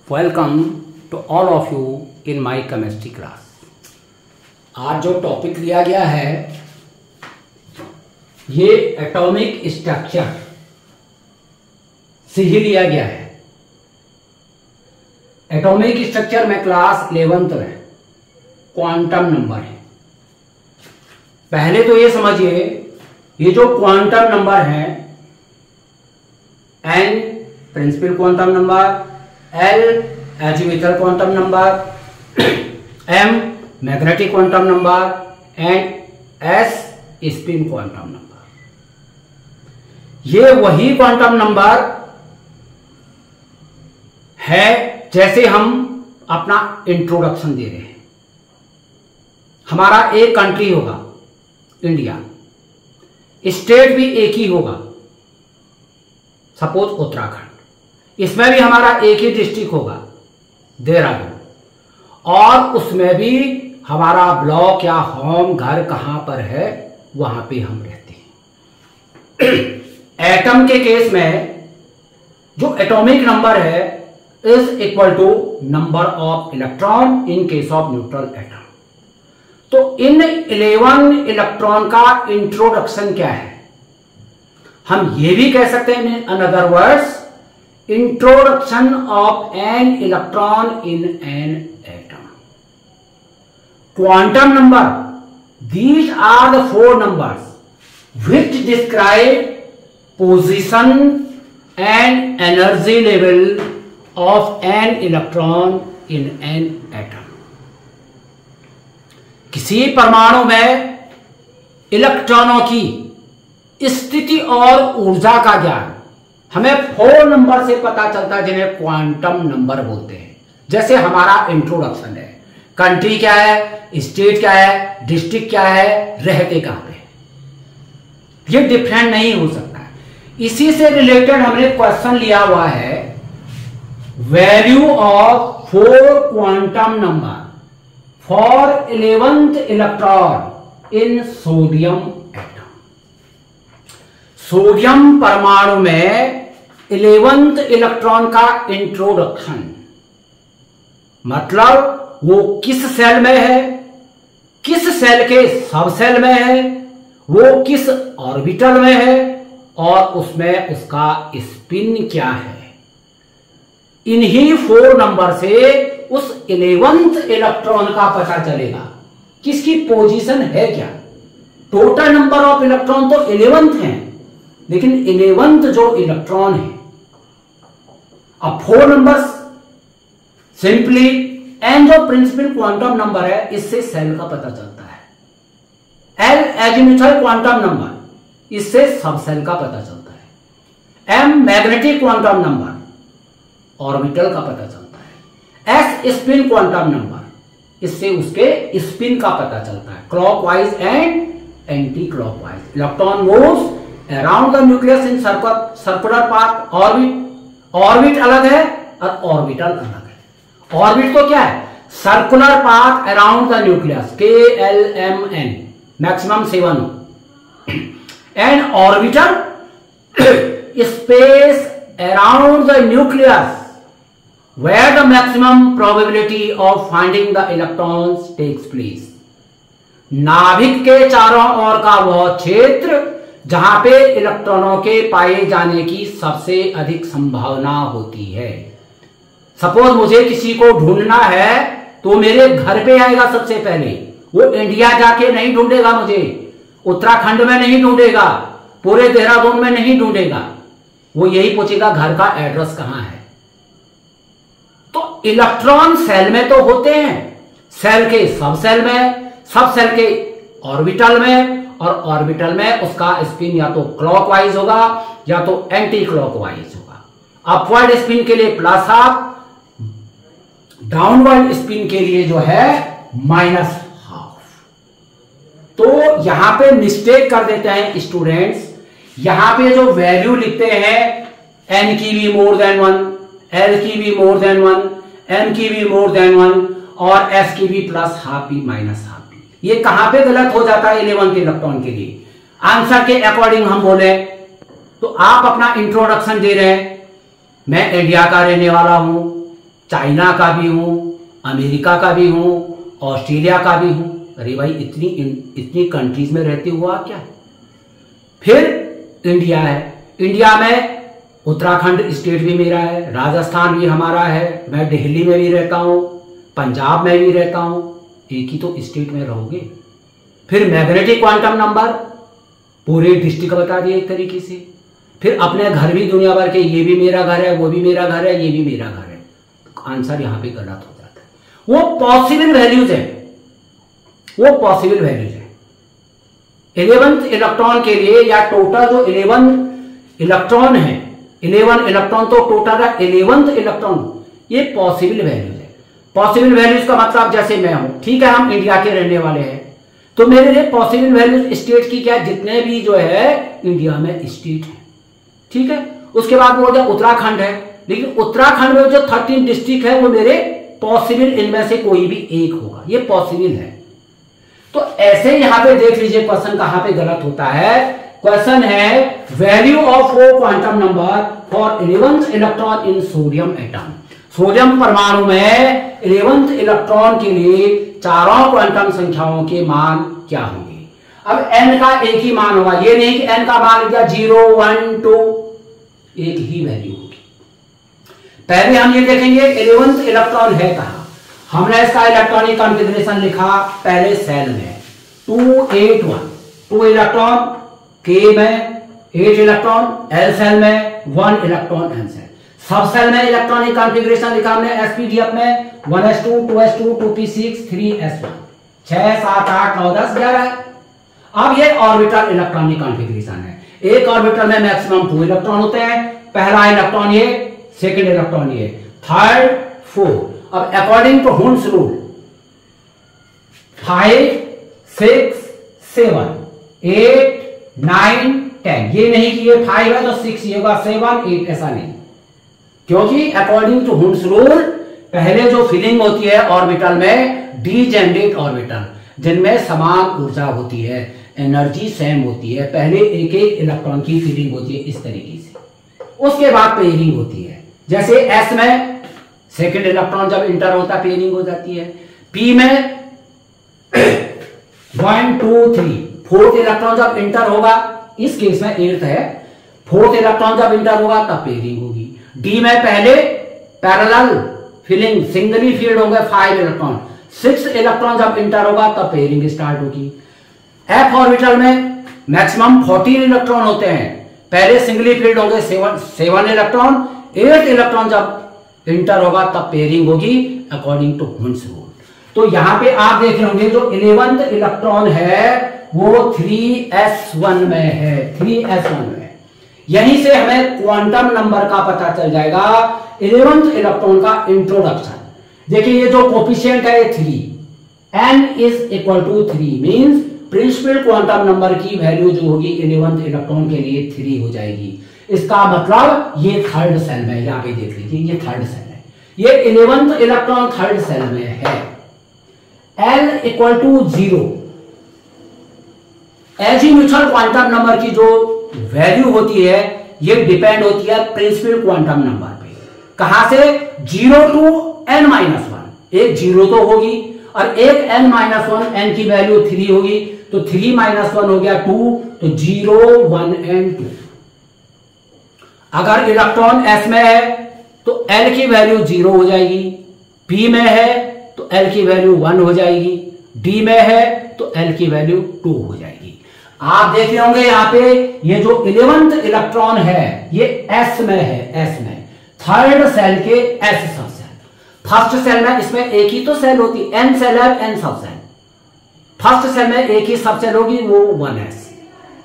Welcome to all of you in my chemistry class. आज जो topic लिया गया है ये एटॉमिक स्ट्रक्चर से ही लिया गया है। एटॉमिक स्ट्रक्चर में क्लास 11th में क्वांटम नंबर है। पहले तो ये समझिए, ये जो क्वांटम नंबर है, n principal quantum number, l azimuthal quantum number, m magnetic quantum number and s spin quantum number. ये वही क्वांटम नंबर है जैसे हम अपना इंट्रोडक्शन दे रहे हैं। हमारा एक कंट्री होगा इंडिया, स्टेट भी एक ही होगा, सपोज उत्तराखंड। इसमें भी हमारा एक ही डिस्ट्रिक्ट होगा देहरादून, और उसमें भी हमारा ब्लॉक या होम घर कहां पर है वहां पे हम रहते हैं। एटम के केस में जो एटॉमिक नंबर है is equal to number of electron in case of neutral atom. तो इन 11 इलेक्ट्रॉन का इंट्रोडक्शन क्या है? हम ये भी कह सकते हैं in other words, introduction of an electron in an atom. Quantum number, these are the 4 numbers which describe position and energy level of an electron in an atom। किसी परमाणु में इलेक्ट्रॉनों की स्थिति और ऊर्जा का ज्ञान हमें 4 नंबर से पता चलता है, जिन्हें क्वांटम नंबर बोलते हैं। जैसे हमारा इंट्रोडक्शन है, कंट्री क्या है, स्टेट क्या है, डिस्ट्रिक्ट क्या है, रहते कहां पे, ये डिफरेंट नहीं हो सकता है। इसी से रिलेटेड हमने क्वेश्चन लिया हुआ है, value of 4 quantum number for 11th electron in sodium atom. Sodium परमाणु में 11th इलेक्ट्रॉन का इंट्रोडक्शन, मतलब वो किस सेल में है, किस सेल के सब सेल में है, वो किस ऑर्बिटल में है, और उसमें उसका स्पिन क्या है। इन्हीं 4 नंबर से उस 11th इलेक्ट्रॉन का पता चलेगा किसकी पोजीशन है क्या। टोटल नंबर ऑफ इलेक्ट्रॉन तो 11th है, लेकिन 11th जो इलेक्ट्रॉन है, अब 4 नंबर्स सिंपली एन जो प्रिंसिपल क्वांटम नंबर है, इससे सेल का पता चलता है। एल एजिमुथल क्वांटम नंबर, इससे सब सेल का पता चलता है। M magnetic quantum number, orbital का पता चलता है। एस स्पिन क्वांटम नंबर, इससे उसके स्पिन का पता चलता है, clockwise and anti clockwise. Electron moves around the nucleus in circular path. Orbit अलग है और ऑर्बिटल अलग है। ऑर्बिट तो क्या है, circular path around the nucleus, KLMN, maximum 7, and orbital space around the nucleus where the maximum probability of finding the electrons takes place। नाभिक के चारों ओर का वह क्षेत्र जहां पे इलेक्ट्रॉनों के पाए जाने की सबसे अधिक संभावना होती है। सपोज मुझे किसी को ढूंढना है तो मेरे घर पे आएगा सबसे पहले, वो इंडिया जाके नहीं ढूंढेगा मुझे, उत्तराखंड में नहीं ढूंढेगा, पूरे देहरादून में नहीं ढूंढेगा, वो यही पूछेगा घर का एड्रेस कहां है। तो इलेक्ट्रॉन सेल में तो होते हैं, सेल के सब सेल में, सब सेल के ऑर्बिटल में, और ऑर्बिटल में उसका स्पिन या तो क्लॉकवाइज होगा या तो एंटी क्लॉकवाइज होगा। अपवर्ड स्पिन के लिए +½ डाउनवर्ड स्पिन के लिए जो है -½ तो यहां पे मिस्टेक कर देते हैं स्टूडेंट्स। यहां पे जो वैल्यू लिखते हैं, n की भी मोर देन 1, L की भी मोर देन 1, M की भी मोर देन 1, और S की भी +½ p -½ p, ये कहां पे गलत हो जाता है 11th इलेक्ट्रॉन के लिए। आंसर के अकॉर्डिंग हम बोले तो आप अपना इंट्रोडक्शन दे रहे हैं, मैं इंडिया का रहने वाला हूं, चाइना का भी हूं, अमेरिका का भी हूं, ऑस्ट्रेलिया का भी हूं। अरे भाई इतनी कंट्रीज में रहते हुआ क्या। फिर इंडिया है, इंडिया में उत्तराखंड स्टेट भी मेरा है, राजस्थान भी हमारा है, मैं दिल्ली में भी रहता हूं, पंजाब में भी रहता हूं। एक ही तो स्टेट में रहोगे। फिर मैग्नेटिक क्वांटम नंबर पूरे डिस्ट्रिक्ट बता दिए एक तरीके से। फिर अपने घर भी दुनिया भर के, ये भी मेरा घर है, वो भी मेरा घर है, ये भी मेरा घर है। आंसर यहां पे गलत हो जाता है। वो पॉसिबल वैल्यूज है, वो पॉसिबल वैल्यूज है। 11th इलेक्ट्रॉन के लिए या टोटल जो 11 इलेक्ट्रॉन है, 11 इलेक्ट्रॉन तो टोटल है 11th इलेक्ट्रॉन, ये पॉसिबल वैल्यूज है। पॉसिबल वैल्यूज का मतलब जैसे मैं हूं, ठीक है, हम इंडिया के रहने वाले हैं, तो मेरे लिए पॉसिबल वैल्यूज स्टेट की क्या, जितने भी जो है इंडिया में स्टेट है, ठीक है। उसके बाद वो जो उत्तराखंड है, लेकिन उत्तराखंड में जो 13 डिस्ट्रिक्ट है वो मेरे पॉसिबल इनमें से कोई भी एक होगा, ये पॉसिबल है। तो ऐसे यहां पे देख लीजिए क्वेश्चन कहां पे गलत होता है। क्वेश्चन है वैल्यू ऑफ वो quantum number for 11th electron in sodium atom. Sodium परमाणु में 11th इलेक्ट्रॉन के लिए चारों क्वांटम संख्याओं के मान क्या होंगे। अब n का एक ही मान होगा, ये नहीं कि n का मान लिया 0 1 2, एक ही वैल्यू होगी। पहले हम ये देखेंगे 11th इलेक्ट्रॉन है कहां। हमने इसका इलेक्ट्रॉनिक कॉन्फ़िगरेशन लिखा पहले सेल में 281, 2 इलेक्ट्रॉन K में, 8 इलेक्ट्रॉन L सेल में, 1 इलेक्ट्रॉन N सेल। सब सेल में इलेक्ट्रॉनिक कॉन्फ़िगरेशन लिखा हमने SPDF में 1s2 2s2 2p6 3s1 6 7 8 9 10 11। अब ये ऑर्बिटल इलेक्ट्रॉनिक कॉन्फ़िगरेशन है। एक ऑर्बिटल में मैक्सिमम 2 इलेक्ट्रॉन होते हैं, पहला इलेक्ट्रॉन ये, सेकंड इलेक्ट्रॉन ये, थर्ड 4। अब अकॉर्डिंग टू हुन्स रूल 5 6 7 8 9 10, ये नहीं कि ये 5 है तो 6 ये होगा 7 8, ऐसा नहीं, क्योंकि अकॉर्डिंग टू हुन्स रूल पहले जो फिलिंग होती है ऑर्बिटल में डीजेनरेट ऑर्बिटल, जिनमें समान ऊर्जा होती है, एनर्जी सेम होती है, पहले एक एक इलेक्ट्रॉन की फिलिंग होती है इस तरीके से, उसके बाद पेयरिंग होती है। जैसे S में सेकंड इलेक्ट्रॉन जब इंटर होता है पेयरिंग हो जाती है, P में 1 2 3 फोर्थ इलेक्ट्रॉन जब इंटर होगा, इस केस में 8th है, फोर्थ इलेक्ट्रॉन जब इंटर होगा तब पेयरिंग होगी। D में पहले पैरेलल फिलिंग सिंगली फील्ड होंगे 5 इलेक्ट्रॉन, 6th इलेक्ट्रॉन जब इंटर होगा तब पेयरिंग स्टार्ट होगी। F ऑर्बिटल में मैक्सिमम 14 इलेक्ट्रॉन होते हैं, पहले सिंगली फील्ड होंगे 7 इलेक्ट्रॉन, 8th इलेक्ट्रॉन जब इंटर होगा तब पेयरिंग होगी अकॉर्डिंग टू हुन्स रूल। तो यहां पे आप देख रहे होंगे जो 11th इलेक्ट्रॉन है वो 3s1 में है, 3s1 में। यहीं से हमें क्वांटम नंबर का पता चल जाएगा, 11th इलेक्ट्रॉन का इंट्रोडक्शन। देखिए ये जो कोफिशिएंट है 3, n is equal to 3 means principal quantum number की वैल्यू जो होगी 11th इलेक्ट्रॉन के लिए 3 हो जाएगी। इसका मतलब ये थर्ड सेल में, यहां पे देख लीजिए ये थर्ड सेल है, ये 11th इलेक्ट्रॉन थर्ड सेल में है। L equal to 0, azimuthal quantum number की जो वैल्यू होती है ये डिपेंड होती है प्रिंसिपल क्वांटम नंबर पे। कहां से? 0 टू n-1, एक 0 तो होगी और एक n-1, n की वैल्यू 3 होगी, तो 3-1 हो गया 2, तो 0 1 and 2। अगर इलेक्ट्रॉन S में है तो L की वैल्यू 0 हो जाएगी, P में है तो L की वैल्यू 1 हो जाएगी, D में है तो L की वैल्यू 2 हो जाएगी। आप देख रहे होंगे यहां पे ये जो 11th इलेक्ट्रॉन है ये S में है, S में थर्ड सेल के S सब सेल। फर्स्ट सेल में इसमें एक ही तो सेल होती, N सेल है, N sub cell. First cell में एक ही सब सेल होगी वो 1s,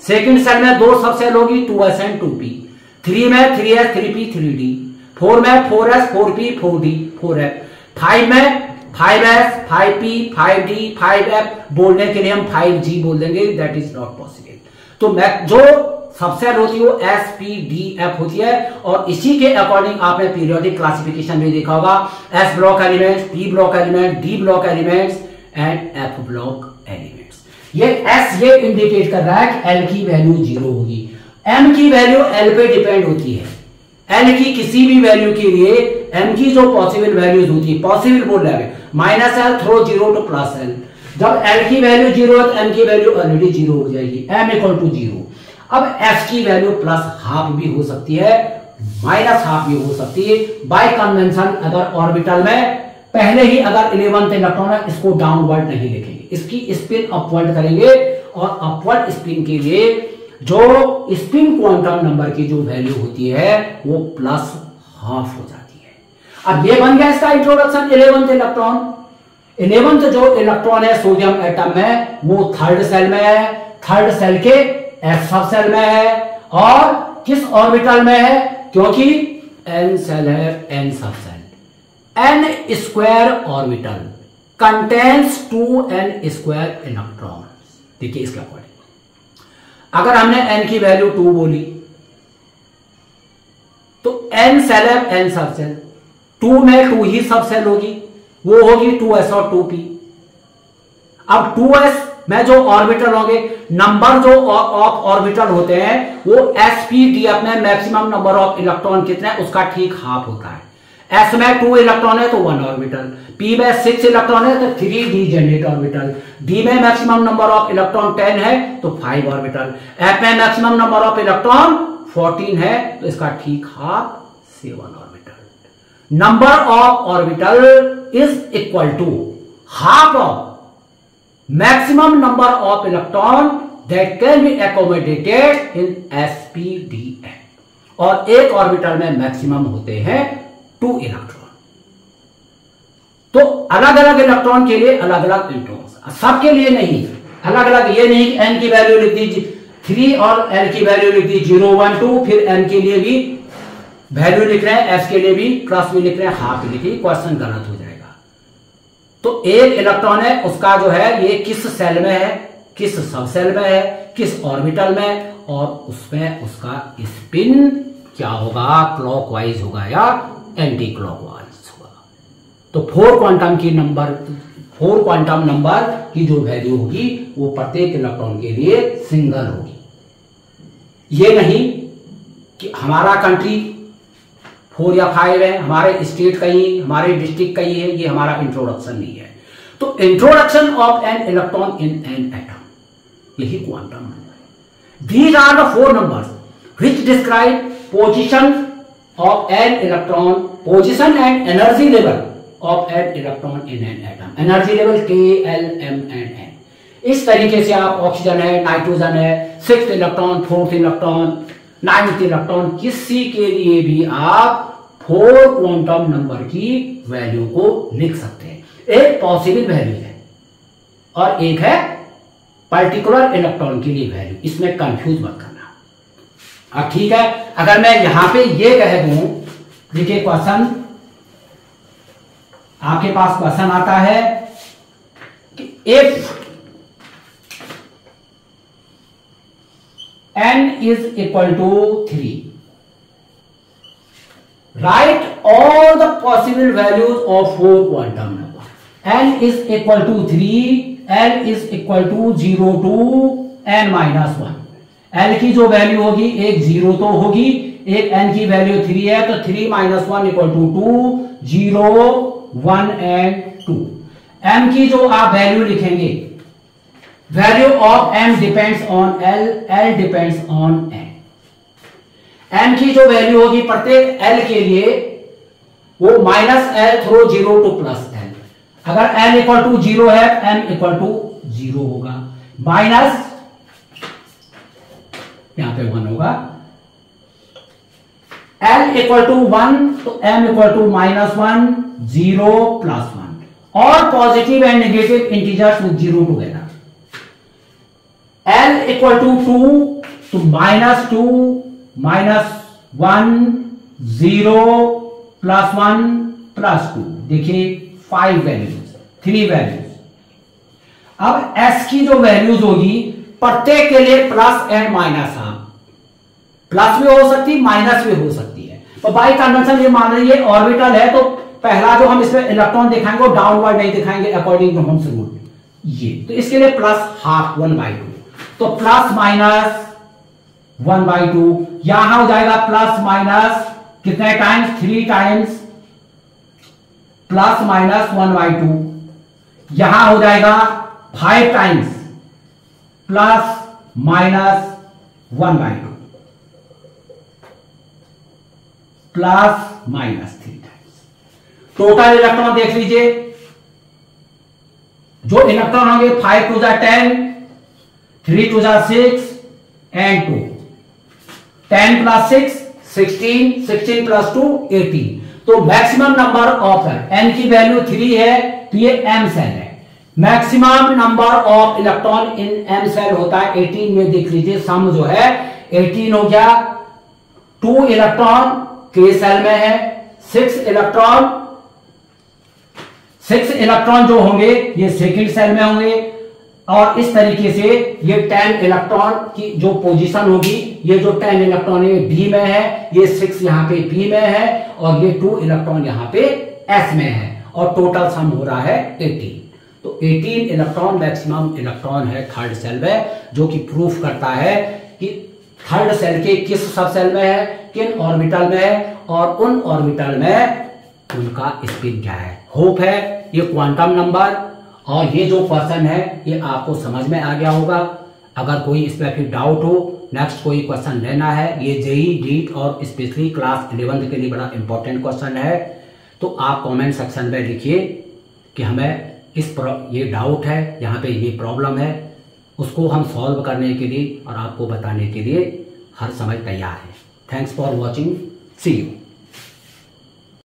सेकंड सेल में 2 सब सेल होगी 2s and 2p, 3 में 3s 3p 3d, 4 में 4s 4p 4d 4f, 5 में 5s 5p 5d 5f, बोलने के लिए हम 5g बोल देंगे, दैट इज नॉट पॉसिबल। तो जो सबसेल होती है वो s p d f होती है और इसी के अकॉर्डिंग आपने पीरियोडिक क्लासिफिकेशन में देखा होगा, s block elements, p block element, d block elements and f block elements. ये s ये इंडिकेट कर रहा है कि l की वैल्यू 0 होगी, m की वैल्यू l पे डिपेंड होती है, l की किसी भी वैल्यू के लिए m की जो पॉसिबल वैल्यूज होती है, पॉसिबल बोल रहे हैं, -l थ्रो 0 टू +l। जब l की वैल्यू 0 है तो m की वैल्यू ऑलरेडी 0 हो जाएगी, m = 0। अब f की वैल्यू +½ भी हो सकती है, -½ भी हो सकती है। बाय कन्वेंशन अगर ऑर्बिटल में पहले ही अगर 11th इलेक्ट्रॉन है, इसको डाउनवर्ड नहीं लिखेंगे, इसकी स्पिन अपवर्ड करेंगे, और अपवर्ड स्पिन के लिए जो स्पिन क्वांटम नंबर की जो वैल्यू होती है वो +½ हो जाती है। अब ये बन गया इसका इंट्रोडक्शन। 11th इलेक्ट्रॉन, 11th जो इलेक्ट्रॉन है सोडियम एटम में वो 3rd सेल में है, 3rd सेल के s सब सेल में है, और किस ऑर्बिटल में है, क्योंकि n सेल है, n sub shell, n² orbital contains 2n² electron. देखिए इसके अकॉर्डिंग अगर हमने n की वैल्यू 2 बोली तो n सेल है, n सब सेल, 2 में 2 ही सब सेल होगी, वो होगी 2s और 2p। अब 2s में जो ऑर्बिटल होंगे, नंबर जो ऑफ ऑर्बिटल होते हैं वो sp/d में मैक्सिमम नंबर ऑफ इलेक्ट्रॉन कितने हैं उसका ठीक हाफ होता है। s में 2 इलेक्ट्रॉन है तो 1 ऑर्बिटल, p में 6 इलेक्ट्रॉन है तो 3 डीजेनरेट ऑर्बिटल, d में मैक्सिमम नंबर ऑफ इलेक्ट्रॉन 10 है तो 5 ऑर्बिटल, f में मैक्सिमम नंबर ऑफ इलेक्ट्रॉन 14 है तो इसका ठीक half 7 orbital. Number of orbital is equal to half of maximum number of electron that can be accommodated in sp/d। और एक ऑर्बिटल में मैक्सिमम होते हैं 2 इलेक्ट्रॉन। तो अलग अलग इलेक्ट्रॉन के लिए अलग अलग इलेक्ट्रॉन, सबके लिए नहीं, अलग अलग। ये नहीं कि n की वैल्यू लिख दी 3 और l की वैल्यू लिख दी 0 1 2, फिर n के लिए भी वैल्यू लिख रहे हैं, s के लिए भी + भी लिख रहे हैं, हाफ भी लिख रहे हैं, क्वेश्चन गलत हो जाएगा। तो एक इलेक्ट्रॉन है उसका जो है ये किस सेल में है, किस सब सेल में है, किस ऑर्बिटल में, और उसमें उसका स्पिन क्या होगा, क्लॉकवाइज होगा या एंटी क्लॉकवाइज होगा। तो 4 क्वांटम नंबर की जो वैल्यू होगी वो प्रत्येक इलेक्ट्रॉन के लिए सिंगल होगी। ये नहीं कि हमारा कंट्री 4 या 5 है, हमारे स्टेट कहीं, हमारे डिस्ट्रिक्ट कहीं है, ये हमारा इंट्रोडक्शन नहीं है। तो introduction of an electron in an atom, यही क्वांटम नंबर है। These are the 4 numbers which describe position of an electron, position and energy level of an electron in an atom. Energy level K, L, M एंड N। इस तरीके से आप oxygen है, nitrogen है, 6th electron, 4th electron, 9th electron, किसी के लिए भी आप 4 क्वांटम नंबर की वैल्यू को लिख सकते हैं। एक पॉसिबल वैल्यू है और एक है पर्टिकुलर इलेक्ट्रॉन के लिए वैल्यू, इसमें कंफ्यूज मत करना। अब ठीक है, अगर मैं यहां पे ये कह दूं, देखिए क्वेश्चन आपके पास क्वेश्चन आता है कि if n is equal to 3, write all the possible values of 4 quantum number। n is equal to 3, l is equal to 0 to n-1। l की जो वैल्यू होगी, एक 0 तो होगी, एक n की वैल्यू 3 है तो 3 - 1 = 2, 0 1 and 2। m की जो आप वैल्यू लिखेंगे, value of m depends on l, l depends on n। m की जो वैल्यू होगी प्रत्येक l के लिए वो -l थ्रो 0 टू +l। अगर l = 0 है, m = 0 होगा, माइनस यहां पे 1 होगा, l = 1 तो m = -1, 0 +1, और positive and negative integers with 0 together. l = 2 तो -2, -1, 0, +1, +2। देखिए 5 वैल्यूज, 3 वैल्यूज। अब s की जो वैल्यूज होगी प्रत्येक के लिए प्लस एंड माइनस, प्लस भी हो सकती, माइनस भी हो सकती है। तो बाय कन्वेंशन ये मान रही है ऑर्बिटल है तो पहला जो हम इसमें इलेक्ट्रॉन दिखाएंगे वो डाउनवर्ड नहीं दिखाएंगे अकॉर्डिंग टू होम्स रूल। ये तो इसके लिए +½ 1/2, तो ±1/2 यहां हो जाएगा, प्लस माइनस कितने टाइम्स, 3 टाइम्स प्लस माइनस 1/2, यहां हो जाएगा 5 times plus minus 1/2 plus minus 3 times. Total electron देख लीजिए, जो इलेक्ट्रॉन होंगे 5 to 10, 3 to 6 and 2, 10 plus 6 16, 16 plus 2 18। तो मैक्सिमम नंबर ऑफ एन की वैल्यू 3 है, तो ये एम सेल है। Maximum number of electron in M shell होता है 18 में। देख लीजिए सम जो है 18 हो गया। 2 इलेक्ट्रॉन के सेल में है, 6 इलेक्ट्रॉन जो होंगे ये सेकंड सेल में होंगे, और इस तरीके से ये 10 इलेक्ट्रॉन की जो पोजीशन होगी, ये जो 10 इलेक्ट्रॉन है बी में है, ये 6 यहां पे बी में है, और ये 2 इलेक्ट्रॉन यहां पे एस में है, और टोटल सम हो रहा है 18। तो 18 इलेक्ट्रॉन मैक्सिमम इलेक्ट्रॉन है थर्ड सेल में, जो कि प्रूफ करता है कि थर्ड सेल के किस सब सेल में है, किन ऑर्बिटल में है, और उन ऑर्बिटल में उनका स्पिन क्या है। होप है ये क्वांटम नंबर और ये जो क्वेश्चन है ये आपको समझ में आ गया होगा। अगर कोई इस पर फिर डाउट हो, नेक्स्ट कोई क्वेश्चन लेना है, ये जेई नीट और स्पेशली क्लास 11 के लिए बड़ा इंपॉर्टेंट क्वेश्चन है, तो आप कमेंट सेक्शन में लिखिए कि हमें ये डाउट है, यहाँ पे ये प्रॉब्लम है, उसको हम सॉल्व करने के लिए और आपको बताने के लिए हर समय तैयार है। Thanks for watching, see you.